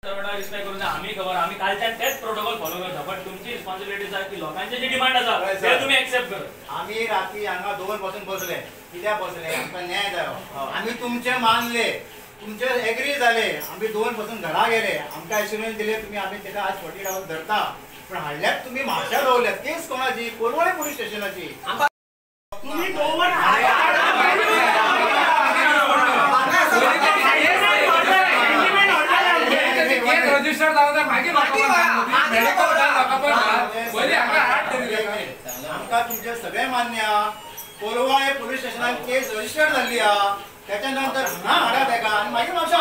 Respect करून आम्ही खबर आम्ही कालच्या तेच प्रोटोकॉल फॉलो करता बट तुमची रिस्पॉन्सिबिलिटी आहे की लोकांचे जे डिमांड आसा ते तुम्ही एक्सेप्ट कर. आम्ही रात्री हांगा 2 पासून बसले कित्याक बसले आमकां न्याय जायो आम्ही तुमचे मानले तुमचे एग्री जाले आम्ही 2 पासून घरा गेले आमकां एश्युरन्स दिले तुम्ही आम्ही तेका आज 40 आवर्स धरता पण हाडल्यात तुम्ही म्हापशा दवरल्यात केस कोणाची कोलवळे पोलीस स्टेशनाची तुम्ही रजिस्टर आमकां तुमचे सगळे मान्य कोलवाळे पोलीस स्टेशनात केस रजिस्टर जाल्ली त्याच्यानंतर हांगा हाडा तेका आनी मागीर म्हापशा